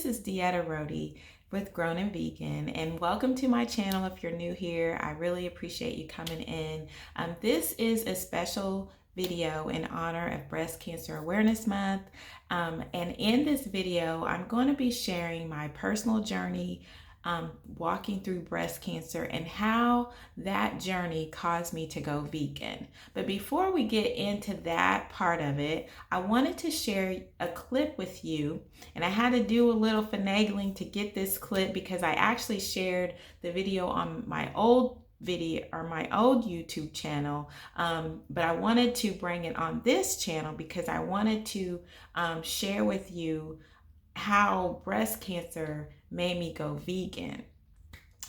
this is Dieta Rodi with Grown and Vegan, and welcome to my channel. If you're new here, I really appreciate you coming in. This is a special video in honor of Breast Cancer Awareness Month, and in this video, I'm going to be sharing my personal journey walking through breast cancer and how that journey caused me to go vegan. But before we get into that part of it, I wanted to share a clip with you, and I had to do a little finagling to get this clip because I actually shared the video on my old video or my old YouTube channel, but I wanted to bring it on this channel because I wanted to share with you how breast cancer made me go vegan.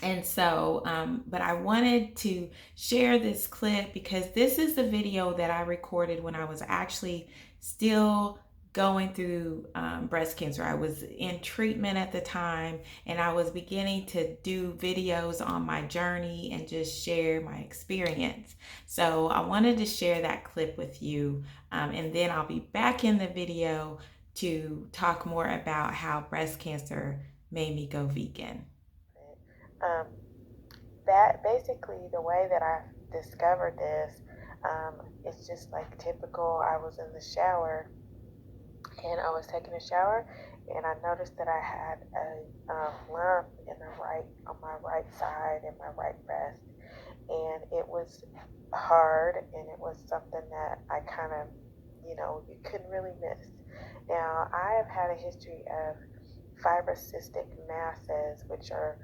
And so, but I wanted to share this clip because this is the video that I recorded when I was actually still going through breast cancer. I was in treatment at the time, and I was beginning to do videos on my journey and just share my experience. So I wanted to share that clip with you, and then I'll be back in the video to talk more about how breast cancer made me go vegan. Um, that basically the way that I discovered this, it's just like typical. I was in the shower and I was taking a shower, and I noticed that I had a lump on my right side in my right breast, and it was hard, and it was something that I kind of, you couldn't really miss. Now, I have had a history of fibrocystic masses, which are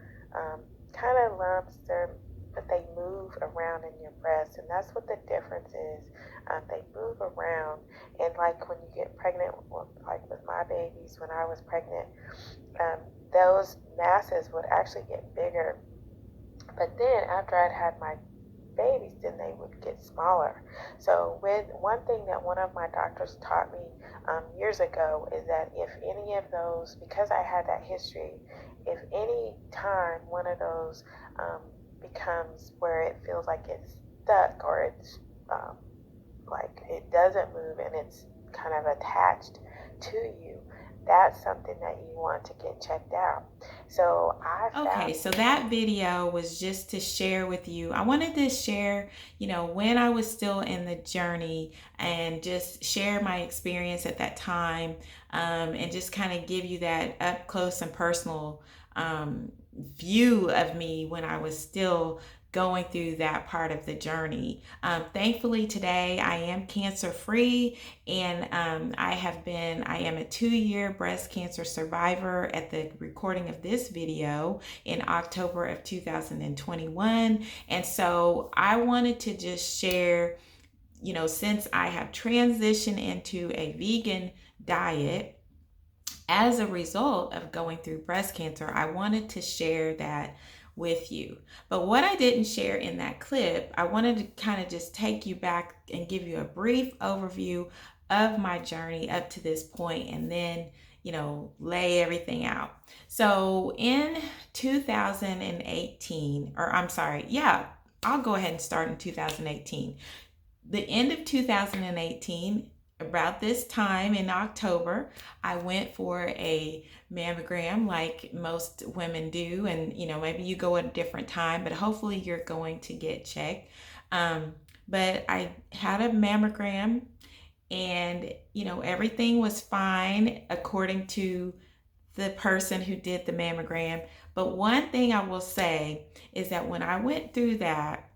kind of lumps, but they move around in your breast, and that's what the difference is. They move around, and like when you get pregnant, like with my babies, when I was pregnant, those masses would actually get bigger. But then after I'd had my babies, then they would get smaller. So with one thing that one of my doctors taught me years ago is that if any of those, because I had that history, if any time one of those becomes where it feels like it's stuck, or it's like it doesn't move and it's kind of attached to you, that's something that you want to get checked out. So I Okay, found. so that video was just to share with you. I wanted to share, when I was still in the journey and just share my experience at that time, and just kind of give you that up close and personal view of me when I was still going through that part of the journey. Thankfully, today I am cancer free, and I am a 2-year breast cancer survivor at the recording of this video in October of 2021. And so I wanted to just share, since I have transitioned into a vegan diet as a result of going through breast cancer, I wanted to share that with you. But what I didn't share in that clip, I wanted to kind of just take you back and give you a brief overview of my journey up to this point, and then, lay everything out. So in 2018, or I'm sorry, yeah, I'll go ahead and start in 2018. The end of 2018, about this time in October, I went for a mammogram like most women do. And, maybe you go at a different time, but hopefully you're going to get checked. But I had a mammogram, and, everything was fine according to the person who did the mammogram. But one thing I will say is that when I went through that,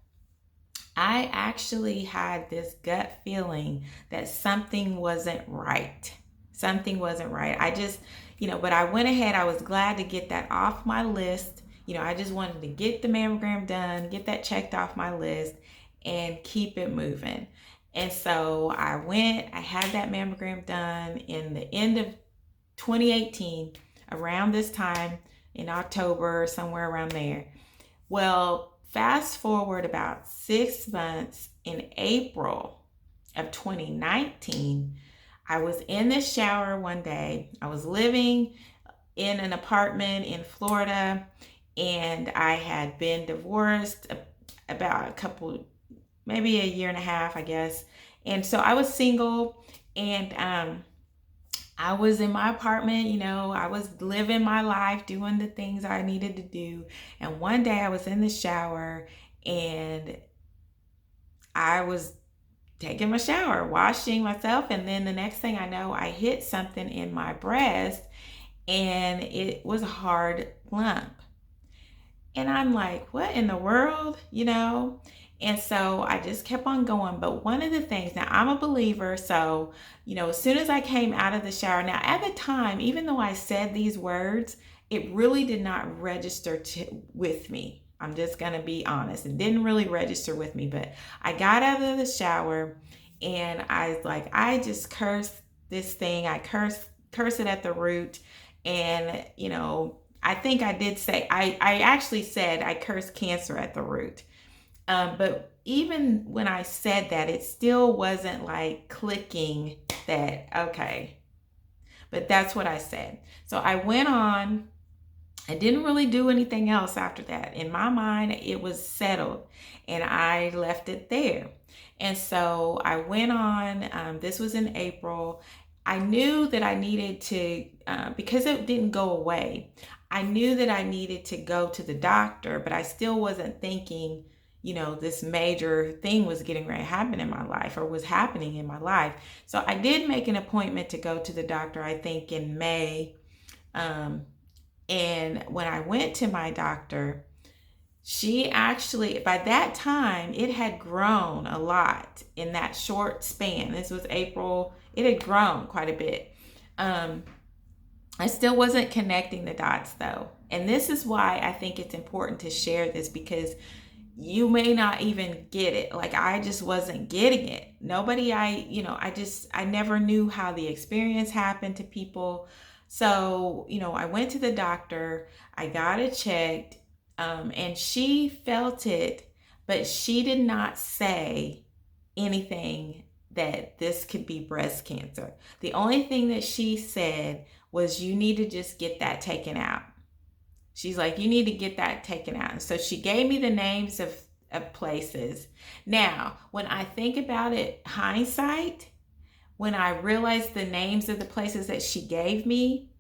I actually had this gut feeling that something wasn't right. Something wasn't right. I just, but I went ahead. I was glad to get that off my list. I just wanted to get the mammogram done, get that checked off my list, and keep it moving. And so I had that mammogram done in the end of 2018, around this time in October, somewhere around there. Well, fast forward about 6 months, in April of 2019, I was in the shower one day. I was living in an apartment in Florida, and I had been divorced about maybe a year and a half, I guess. And so I was single, and I was in my apartment, I was living my life, doing the things I needed to do. And one day I was in the shower and I was taking my shower, washing myself. And then the next thing I know, I hit something in my breast and it was a hard lump. And I'm like, what in the world, And so I just kept on going. But one of the things, now I'm a believer. So, as soon as I came out of the shower, now at the time, even though I said these words, it really did not register with me. I'm just going to be honest. It didn't really register with me. But I got out of the shower and I was like, I just cursed this thing. I curse it at the root. And, I think I did say, I actually said I cursed cancer at the root. But even when I said that, it still wasn't like clicking that, okay. But that's what I said. So I went on. I didn't really do anything else after that. In my mind, it was settled and I left it there. And so I went on. This was in April. I knew that I needed to, because it didn't go away, I knew that I needed to go to the doctor, but I still wasn't thinking, this major thing was getting ready to happen in my life or was happening in my life. So I did make an appointment to go to the doctor, I think in May. And when I went to my doctor, she actually, by that time, it had grown a lot in that short span. This was April. It had grown quite a bit. I still wasn't connecting the dots though. And this is why I think it's important to share this, because you may not even get it. Like I just wasn't getting it. Nobody, I never knew how the experience happened to people. So, I went to the doctor, I got it checked, and she felt it, but she did not say anything that this could be breast cancer. The only thing that she said was, you need to just get that taken out. She's like, you need to get that taken out. And so she gave me the names of places. Now, when I think about it, hindsight, when I realized the names of the places that she gave me,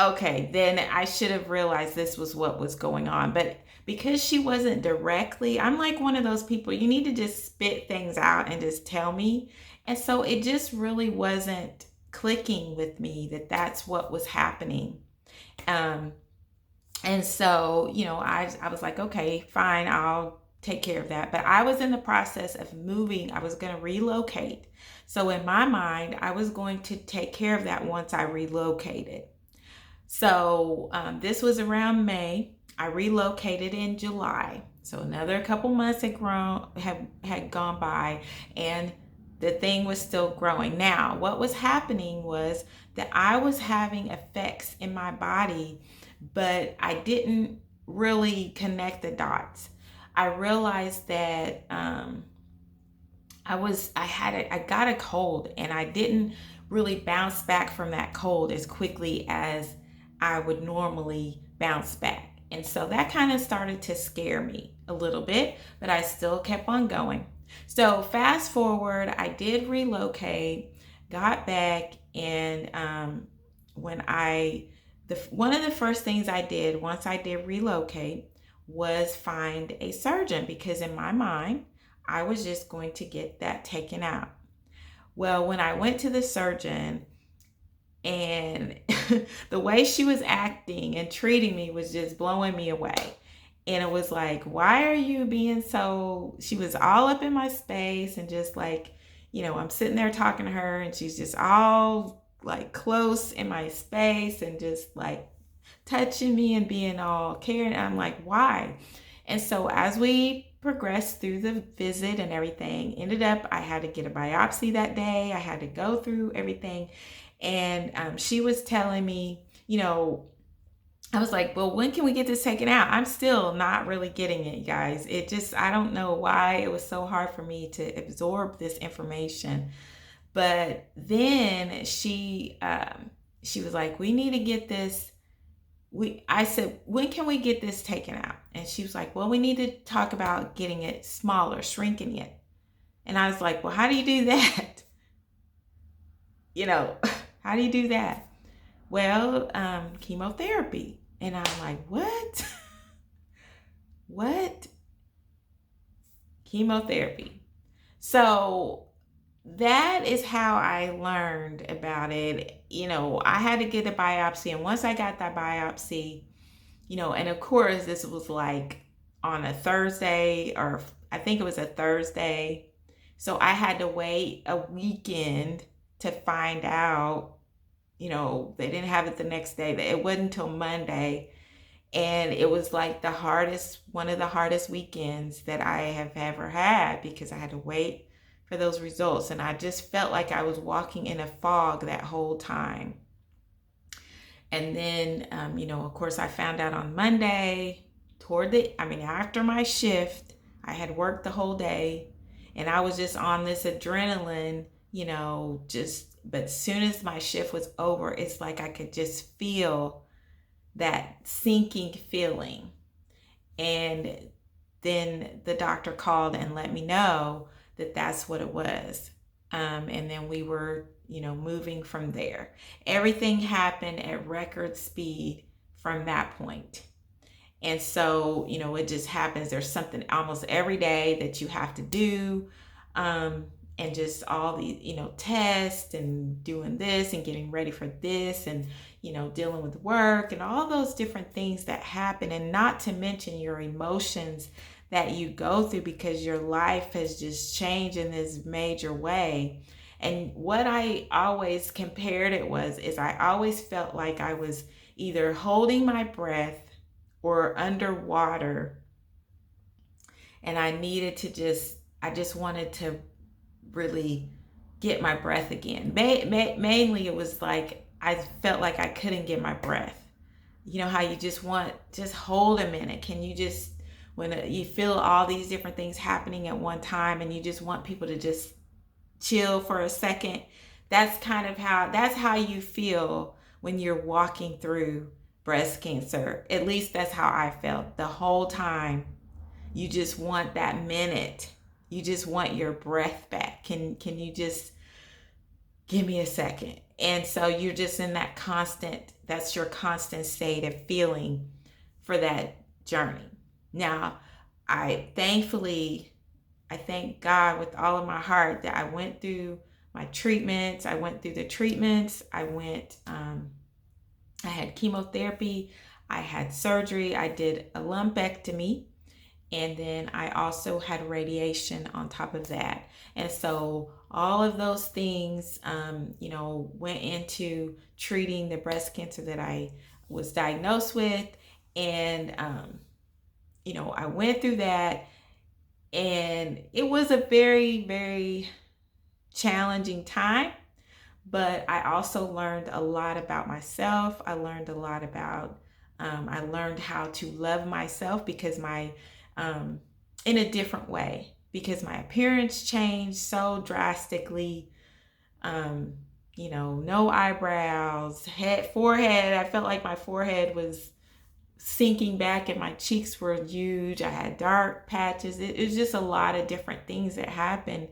okay, then I should have realized this was what was going on. But because she wasn't directly, I'm like one of those people, you need to just spit things out and just tell me. And so it just really wasn't clicking with me that that's what was happening. And so, I was like, okay, fine, I'll take care of that. But I was in the process of moving. I was going to relocate. So in my mind, I was going to take care of that once I relocated. So this was around May. I relocated in July. So another couple months had gone by, and the thing was still growing. Now, what was happening was that I was having effects in my body, but I didn't really connect the dots. I realized that I got a cold, and I didn't really bounce back from that cold as quickly as I would normally bounce back. And so that kind of started to scare me a little bit, but I still kept on going. So fast forward, I did relocate, got back, and one of the first things I did once I did relocate was find a surgeon, because in my mind, I was just going to get that taken out. Well, when I went to the surgeon, and the way she was acting and treating me was just blowing me away. And it was like, why are you being so, she was all up in my space and just like, I'm sitting there talking to her and she's just all like close in my space and just like touching me and being all caring. I'm like, why? And so as we progressed through the visit and everything, ended up, I had to get a biopsy that day. I had to go through everything. And she was telling me, I was like, well, when can we get this taken out? I'm still not really getting it, guys. I don't know why it was so hard for me to absorb this information. But then she was like, we need to get this. I said, when can we get this taken out? And she was like, well, we need to talk about getting it smaller, shrinking it. And I was like, well, how do you do that? how do you do that? Well, chemotherapy. And I'm like, what? What? Chemotherapy. So that is how I learned about it. I had to get a biopsy. And once I got that biopsy, and of course, this was like on a Thursday, or I think it was a Thursday. So I had to wait a weekend to find out. They didn't have it the next day. It wasn't until Monday. And it was like one of the hardest weekends that I have ever had, because I had to wait for those results. And I just felt like I was walking in a fog that whole time. And then, of course, I found out on Monday after my shift. I had worked the whole day and I was just on this adrenaline, but as soon as my shift was over, it's like I could just feel that sinking feeling. And then the doctor called and let me know that that's what it was. And then we were, moving from there. Everything happened at record speed from that point. And so, it just happens. There's something almost every day that you have to do. And just all the, tests and doing this and getting ready for this and, dealing with work and all those different things that happen. And not to mention your emotions that you go through, because your life has just changed in this major way. And what I always compared it is I always felt like I was either holding my breath or underwater. And I just wanted to really get my breath again. Mainly it was like I felt like I couldn't get my breath. You know how you just hold a minute. Can you just, when you feel all these different things happening at one time and you just want people to just chill for a second, that's how you feel when you're walking through breast cancer. At least that's how I felt the whole time. You just want that minute. You just want your breath back. Can you just give me a second? And so you're just in that's your constant state of feeling for that journey. Now, I thank God with all of my heart that I went through my treatments. I went through the treatments. I had chemotherapy. I had surgery. I did a lumpectomy. And then I also had radiation on top of that. And so all of those things, went into treating the breast cancer that I was diagnosed with. And, I went through that. And it was a very, very challenging time. But I also learned a lot about myself. I learned a lot about, I learned how to love myself in a different way, because my appearance changed so drastically. No eyebrows, forehead. I felt like my forehead was sinking back and my cheeks were huge. I had dark patches. It was just a lot of different things that happened.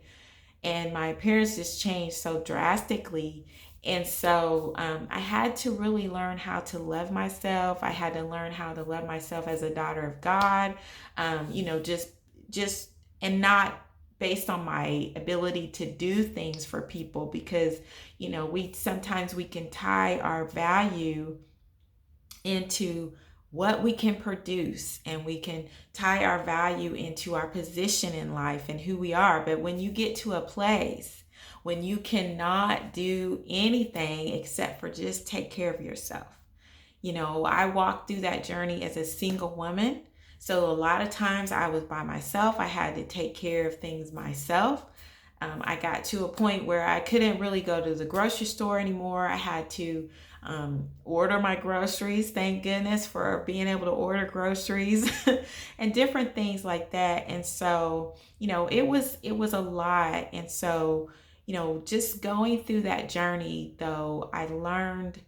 And my appearance just changed so drastically. And so I had to really learn how to love myself. I had to learn how to love myself as a daughter of God, and not based on my ability to do things for people, because, sometimes we can tie our value into what we can produce, and we can tie our value into our position in life and who we are. But when you get to a place when you cannot do anything except for just take care of yourself. I walked through that journey as a single woman. So a lot of times I was by myself. I had to take care of things myself. I got to a point where I couldn't really go to the grocery store anymore. I had to order my groceries. Thank goodness for being able to order groceries and different things like that. And so, it was a lot. And so, just going through that journey, though, I learned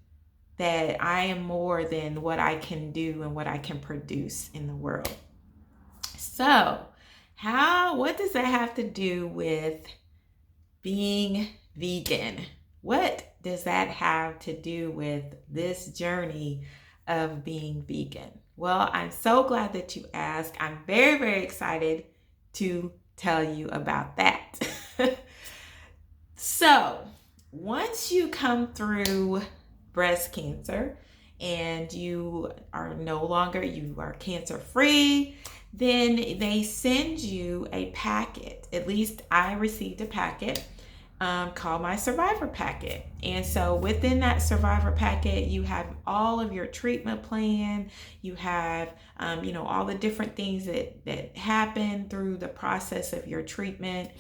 that I am more than what I can do and what I can produce in the world. So, what does that have to do with being vegan? what does that have to do with this journey of being vegan? Well, I'm so glad that you asked. I'm very, very excited to tell you about that. So, once you come through breast cancer and you are no longer, you are cancer free, then they send you a packet. At least I received a packet called my Survivor Packet. And so within that Survivor Packet, you have all of your treatment plan. You have, all the different things that happen through the process of your treatment,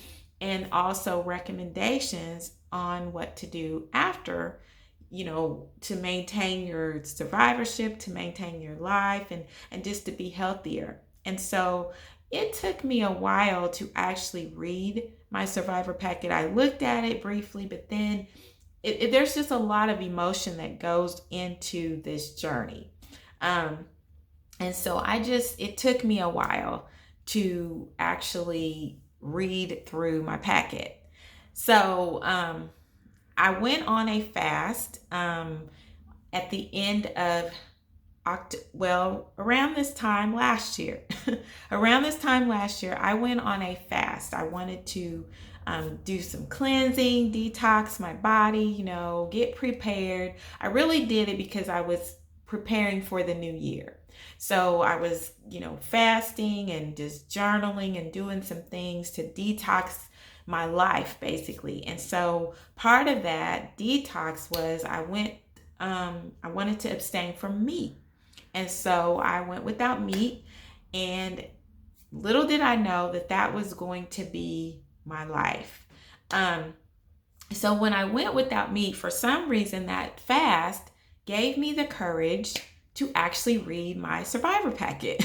and also recommendations on what to do after, to maintain your survivorship, to maintain your life, and just to be healthier. And so it took me a while to actually read my Survivor Packet. I looked at it briefly, but then there's just a lot of emotion that goes into this journey. And so it took me a while to actually read through my packet. So I went on a fast at the end of around this time last year. I went on a fast. I wanted to do some cleansing, detox my body, get prepared. I really did it because I was preparing for the new year. So I was, fasting and just journaling and doing some things to detox my life, basically. And so part of that detox was I wanted to abstain from meat. And so I went without meat, and little did I know that was going to be my life. So when I went without meat, for some reason, that fast gave me the courage to actually read my Survivor Packet.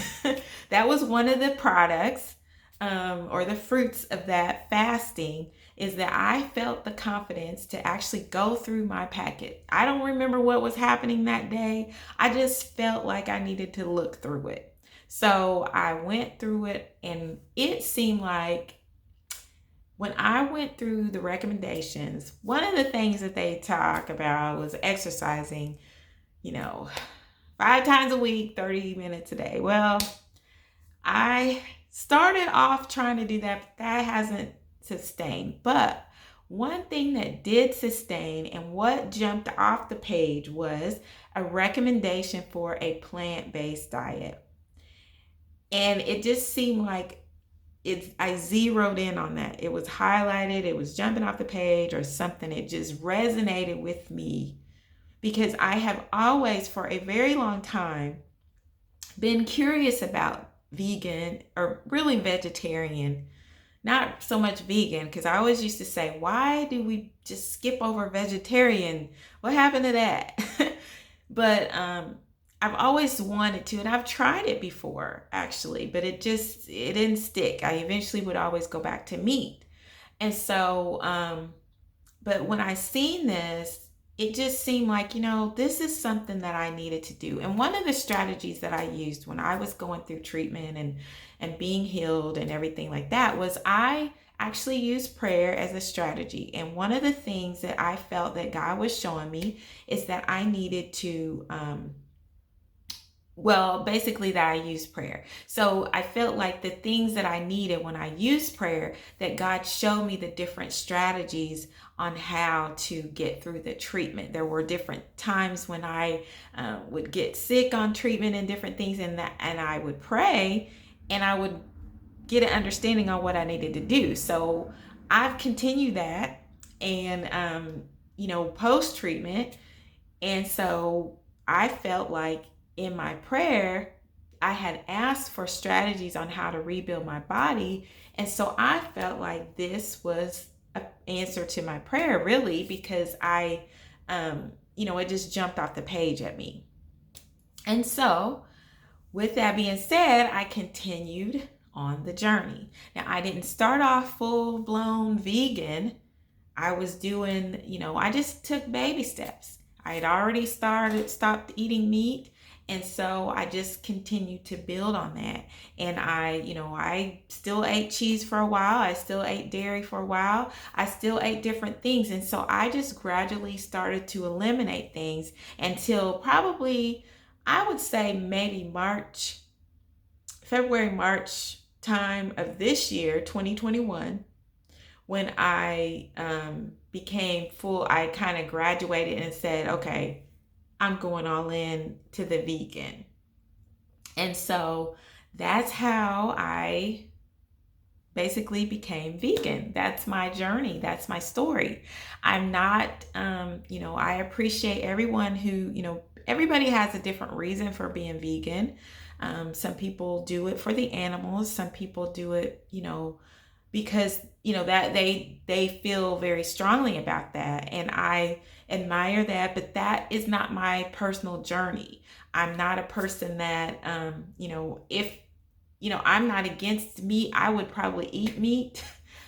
That was one of the products or the fruits of that fasting, is that I felt the confidence to actually go through my packet. I don't remember what was happening that day. I just felt like I needed to look through it. So I went through it, and it seemed like when I went through the recommendations, one of the things that they talk about was exercising, 5 times a week, 30 minutes a day. Well, I started off trying to do that, but that hasn't sustained. But one thing that did sustain, and what jumped off the page, was a recommendation for a plant-based diet. And it just seemed like I zeroed in on that. It was highlighted, it was jumping off the page or something. It just resonated with me because I have always, for a very long time, been curious about vegan, or really vegetarian. Not so much vegan, because I always used to say, why do we just skip over vegetarian? What happened to that? But I've always wanted to, and I've tried it before actually, but it didn't stick. I eventually would always go back to meat. And so, but when I seen this, it just seemed like, this is something that I needed to do. And one of the strategies that I used when I was going through treatment and being healed and everything like that was I actually used prayer as a strategy. And one of the things that I felt that God was showing me is that I needed to, basically that I used prayer. So I felt like the things that I needed when I used prayer, that God showed me the different strategies on how to get through the treatment. There were different times when I would get sick on treatment and different things, and I would pray, and I would get an understanding on what I needed to do. So I've continued that, and post treatment, and so I felt like in my prayer, I had asked for strategies on how to rebuild my body. And so I felt like this was an answer to my prayer, really, because it just jumped off the page at me. And so with that being said, I continued on the journey. Now, I didn't start off full-blown vegan. I was doing, I just took baby steps. I had already stopped eating meat. And so I just continued to build on that. And I still ate cheese for a while. I still ate dairy for a while. I still ate different things. And so I just gradually started to eliminate things until probably, I would say maybe February, March time of this year, 2021, when I became full, I kind of graduated and said, okay, I'm going all in to the vegan. And so that's how I basically became vegan. That's my journey. That's my story. I'm not, I appreciate everyone who, everybody has a different reason for being vegan. Some people do it for the animals. Some people do it, because that they feel very strongly about that, and I admire that, but that is not my personal journey. I'm not a person that if I'm not against meat. I would probably eat meat,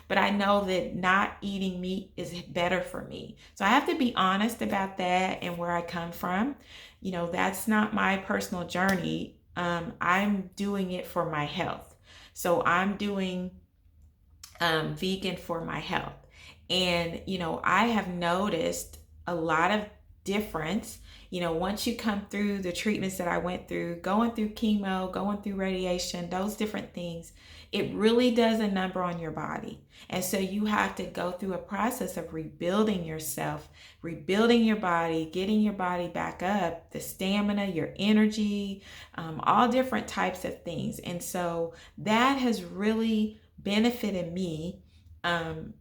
but I know that not eating meat is better for me. So I have to be honest about that and where I come from. That's not my personal journey. I'm doing it for my health. So I'm doing vegan for my health. And, I have noticed a lot of difference. Once you come through the treatments that I went through, going through chemo, going through radiation, those different things, it really does a number on your body. And so you have to go through a process of rebuilding yourself, rebuilding your body, getting your body back up, the stamina, your energy, all different types of things. And so that has really benefited me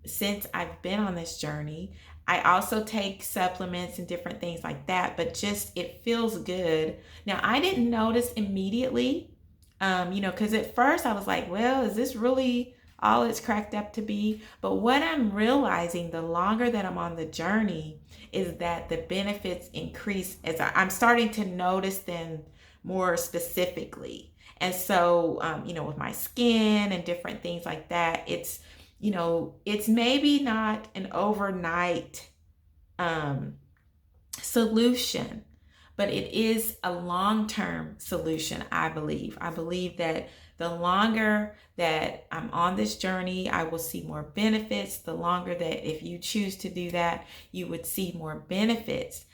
since I've been on this journey. I also take supplements and different things like that, but just it feels good. Now, I didn't notice immediately, because at first I was like, well, is this really all it's cracked up to be? But what I'm realizing the longer that I'm on the journey is that the benefits increase as I'm starting to notice them more specifically. And so, with my skin and different things like that, it's maybe not an overnight solution, but it is a long-term solution, I believe. I believe that the longer that I'm on this journey, I will see more benefits. The longer that if you choose to do that, you would see more benefits.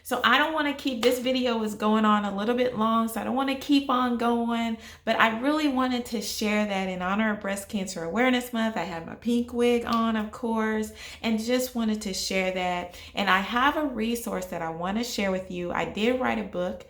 So I don't want to keep, this video is going on a little bit long, so I don't want to keep on going, but I really wanted to share that in honor of Breast Cancer Awareness Month. I have my pink wig on, of course, and just wanted to share that. And I have a resource that I want to share with you. I did write a book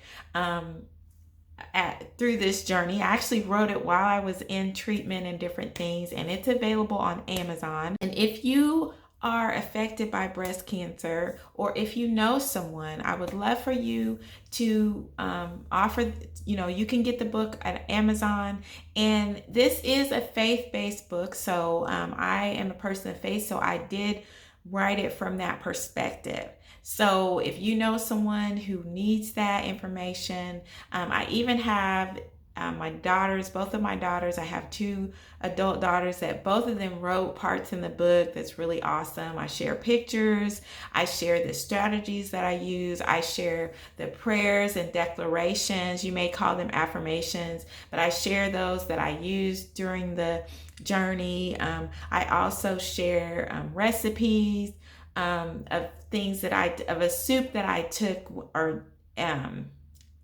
through this journey. I actually wrote it while I was in treatment and different things, and it's available on Amazon. And if you are affected by breast cancer, or if you know someone, I would love for you to offer, you can get the book at Amazon. And this is a faith-based book. So I am a person of faith, so I did write it from that perspective. So if you know someone who needs that information, I even have my daughters, both of my daughters, I have 2 adult daughters that both of them wrote parts in the book that's really awesome. I share pictures, I share the strategies that I use, I share the prayers and declarations, you may call them affirmations, but I share those that I used during the journey. I also share recipes of things of a soup that I took or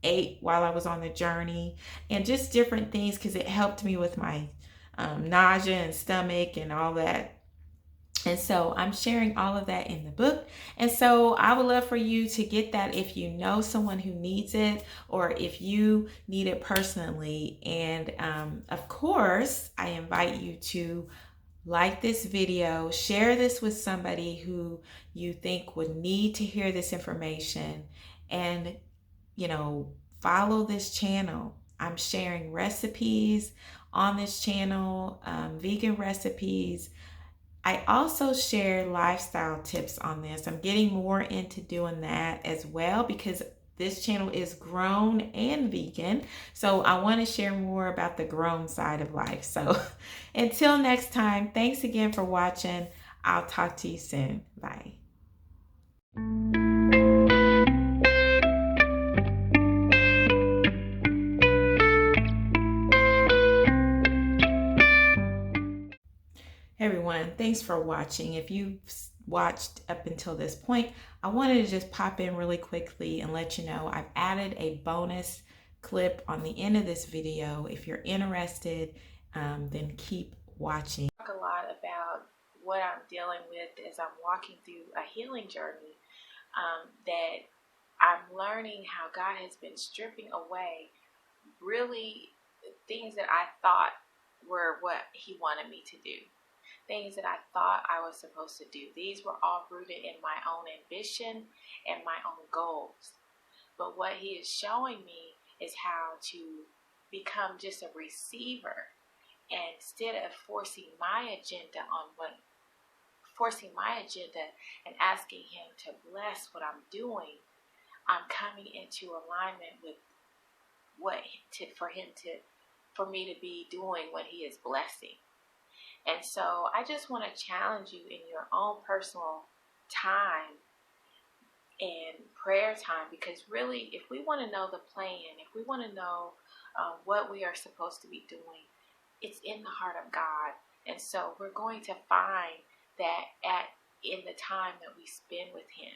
ate while I was on the journey, and just different things because it helped me with my nausea and stomach and all that. And so I'm sharing all of that in the book. And so I would love for you to get that if you know someone who needs it, or if you need it personally. And of course, I invite you to like this video, share this with somebody who you think would need to hear this information, and follow this channel. I'm sharing recipes on this channel, vegan recipes. I also share lifestyle tips on this. I'm getting more into doing that as well because this channel is grown and vegan. So I want to share more about the grown side of life. So until next time, thanks again for watching. I'll talk to you soon. Bye. Hey everyone, thanks for watching. If you've watched up until this point, I wanted to just pop in really quickly and let you know I've added a bonus clip on the end of this video. If you're interested, then keep watching. I talk a lot about what I'm dealing with as I'm walking through a healing journey, that I'm learning how God has been stripping away really things that I thought were what He wanted me to do. Things that I thought I was supposed to do. These were all rooted in my own ambition and my own goals. But what He is showing me is how to become just a receiver, and instead of forcing my agenda and asking Him to bless what I'm doing, I'm coming into alignment with for me to be doing what He is blessing. And so I just want to challenge you in your own personal time and prayer time, because really, if we want to know the plan, if we want to know what we are supposed to be doing, it's in the heart of God. And so we're going to find that in the time that we spend with Him,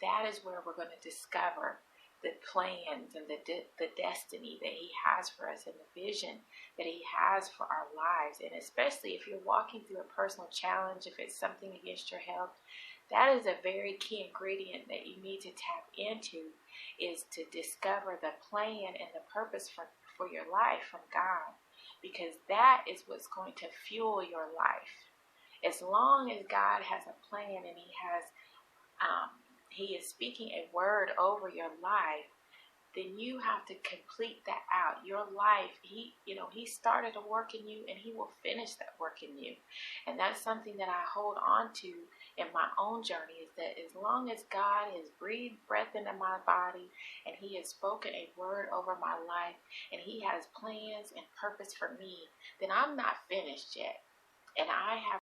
that is where we're going to discover the plans and the destiny that He has for us, and the vision that He has for our lives. And especially if you're walking through a personal challenge, if it's something against your health, that is a very key ingredient that you need to tap into, is to discover the plan and the purpose for your life from God, because that is what's going to fuel your life. As long as God has a plan and He is speaking a word over your life, then you have to complete that out. Your life, He started a work in you, and He will finish that work in you. And that's something that I hold on to in my own journey, is that as long as God has breathed breath into my body, and He has spoken a word over my life, and He has plans and purpose for me, then I'm not finished yet. And I have